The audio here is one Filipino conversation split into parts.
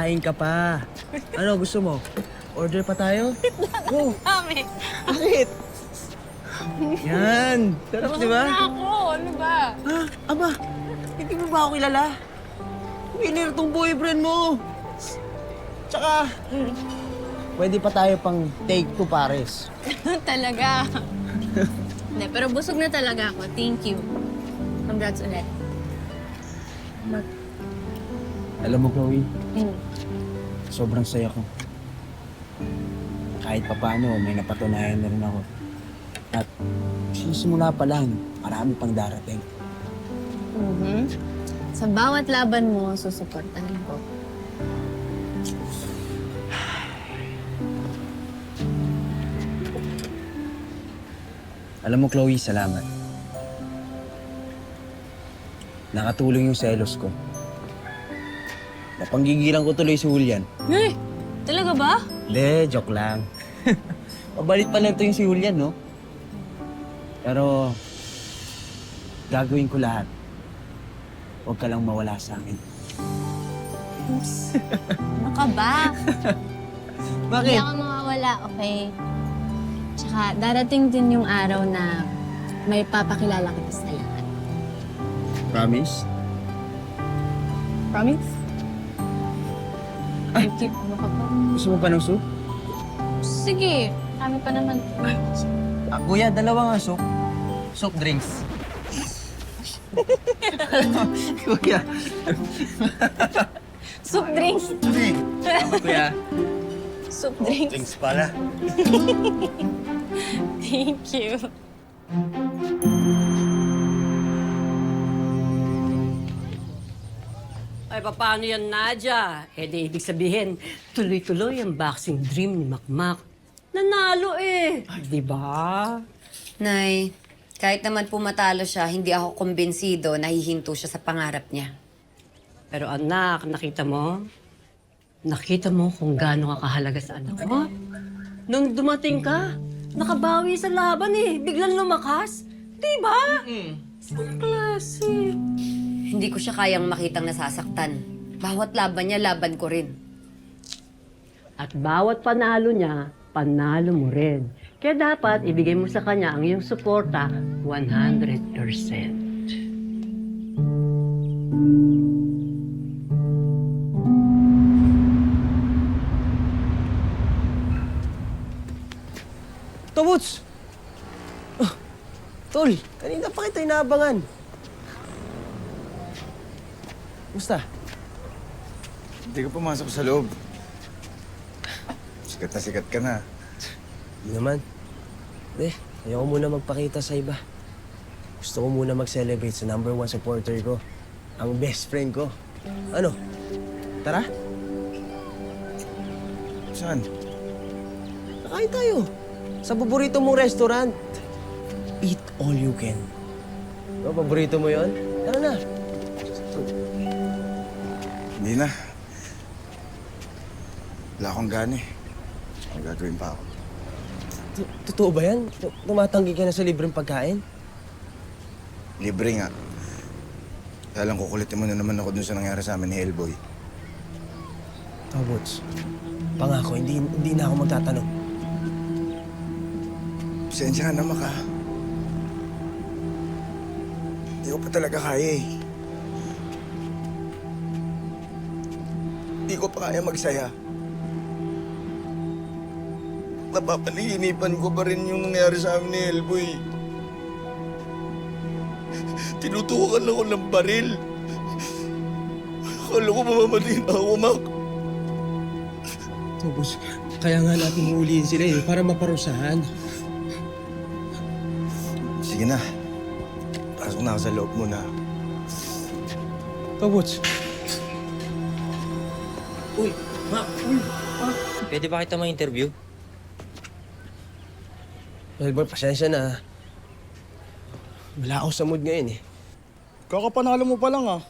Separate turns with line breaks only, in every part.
Kakain ka pa. Ano, gusto mo? Order pa tayo? Go.
Kami.
Bakit? Yan. Sarap, di ba?
Na ako. Ano ba?
Ha? Aba, hindi mo ba ako kilala? Winner tong boyfriend mo. Tsaka, pwede pa tayo pang take two pares.
Talaga. Hindi, pero busog na talaga ako. Thank you. Congrats ulit.
Alam mo, Chloe,
Mm.
sobrang saya ko. Kahit papaano, may napatunayan na rin ako. At simula pa lang, marami pang darating.
Mhm. Sa bawat laban mo, susuportahan ko.
Alam mo, Chloe, salamat. Nakatulong yung selos ko. Napanggigilan ko tuloy si Julian.
Eh, talaga ba?
Hindi, joke lang. Pabalit pa lang ito yung si Julian, no? Pero, gagawin ko lahat. Huwag ka lang mawala sa akin.
Oops. Ano ka ba? Hindi
Bakit?
ako mawawala, okay? Tsaka darating din yung araw na may papakilala kita sa lahat.
Promise?
Promise? Ay, keep mo ka pa.
Gusto mo pa ng soup?
Sige, kami pa naman.
Kuya, dalawa nga soup. Soup drinks. Kuya.
Soup drinks.
Tama, kuya.
Soup drinks.
Drinks pala.
Thank you.
Ay, paano yan, Nadia? Eh, di ibig sabihin, tuloy-tuloy ang boxing dream ni Makmak. Nanalo eh. Di ba?
Nay, kahit naman pumatalo siya, hindi ako kumbinsido na hihinto siya sa pangarap niya.
Pero anak, nakita mo? Nakita mo kung gaano ka kahalaga sa anak mo? Nung dumating ka, nakabawi sa laban eh. Biglang lumakas. Di ba? Isang klase.
Hindi ko siya kayang makitang nasasaktan. Bawat laban niya, laban ko rin.
At bawat panalo niya, panalo mo rin. Kaya dapat ibigay mo sa kanya ang iyong suporta 100%.
Tobots! Oh, tol, kanina pa kita inaabangan. Musta?
Hindi ka pumasok sa loob. Sikat ka na.
Hindi naman. Hindi, ayoko muna magpakita sa iba. Gusto ko muna mag-celebrate sa number one supporter ko. Ang best friend ko. Ano? Tara?
Saan?
Nakain tayo. Sa paborito mong restaurant. Eat all you can. Ano, paborito mo yon? Tara na.
Hindi na. Wala akong gana eh. May gagawin pa ako.
Totoo ba yan? Tumatanggi ka na sa libreng pagkain?
Libre nga. Kaya lang kukulitin mo na naman ako dun sa nangyari sa amin ni Hellboy.
Tobots, pangako, hindi na ako magtatanong.
Pasensya ka na, Maka. Hindi ko pa talaga kaya eh. Hindi ko pa kaya magsaya. Napapanahinipan ko pa rin yung nangyari sa amin ni Hellboy. Tinutukan ako ng baril. Akala ko mamamatay na ako, Mak.
Tobots, kaya nga natin uulihin sila eh, para maparusahan.
Sige na. Pasok na ako sa loob muna.
Tobots.
Uy, Mac! Uy! Pwede ba kita ma-interview?
Well, pasensya na. Wala ako sa mood ngayon eh.
Kakapanalo mo pa lang ah.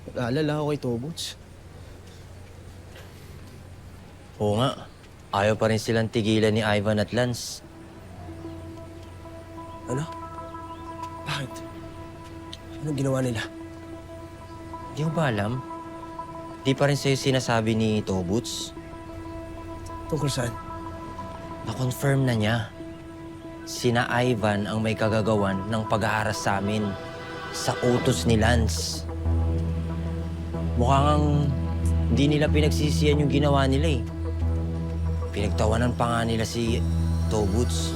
Nag-aalala ako kay Tobots.
Oo nga. Ayaw pa rin silang tigilan ni Ivan at Lance.
Ano? Bakit? Anong ginawa nila?
Di ko ba alam? Di pa rin sa'yo sinasabi ni Tobuts?
Tungkol saan?
Na-confirm na niya. Sina Ivan ang may kagagawan ng pag-aaras sa amin sa utos ni Lance. Mukhang hindi nila pinagsisiyan yung ginawa nila eh. Pinagtawanan pa nga nila si Tobuts.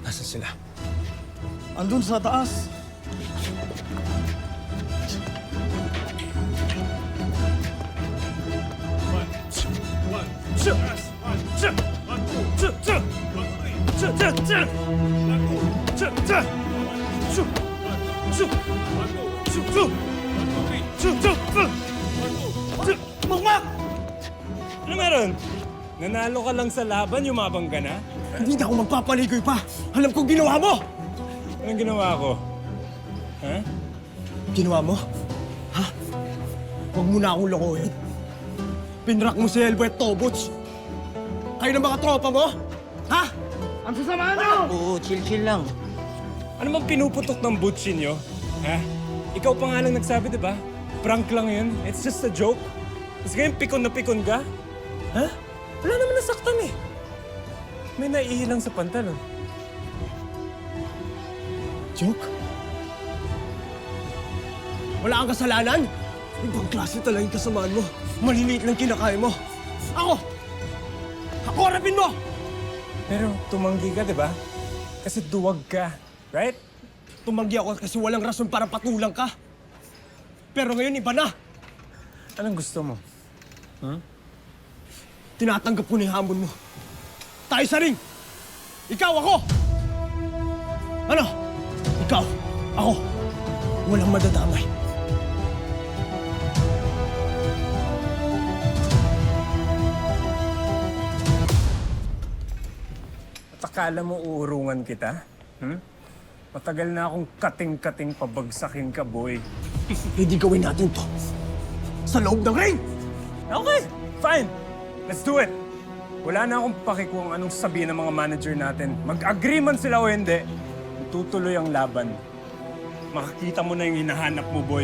Nasaan sila?
Andun sa taas. Makmak!
Ano meron? Nanalo ka lang sa laban, yumabang ka na?
Hindi na ako magpapaligoy pa! Alam kong ginawa mo!
Anong ginawa ko? Ha?
Ginawa mo? Ha? Huwag mo na akong lokohin. Pinrak mo si Elbo at Tobuts. Kayo ng mga tropa mo? Ha?
Ang sasama nyo!
Oo, chill lang.
Ano bang pinuputok ng butsin nyo? Ha? Ikaw pa nga lang nagsabi, di ba? Prank lang yun. It's just a joke. Tapos ngayon, pikon na pikon ka? Ha? Wala naman nasaktan eh. May naiilang sa pantalon.
Joke? Wala kang kasalanan? Ibang klase talaga yung kasamaan mo. Maliliit lang kinakain mo. Ako! Ako harapin mo!
Pero tumanggi ka, di ba? Kasi duwag ka. Right?
Tumanggi ako kasi walang rason para patulang ka. Pero ngayon iba na.
Anong gusto mo?
Tinatanggap ko na yung hamon mo. Tayo sa ring! Ikaw, ako! Ano? Ikaw, ako. Walang madadamay.
At akala mo uurungan kita? Matagal na akong kating-kating pabagsakin ka, boy.
Hindi gawin natin to. Sa loob ng ring!
Okay, fine. Let's do it. Wala na akong paki kung anong sabihin ng mga manager natin. Mag-agree man sila o hindi, tutuloy ang laban. Makakita mo na yung hinahanap mo, boy.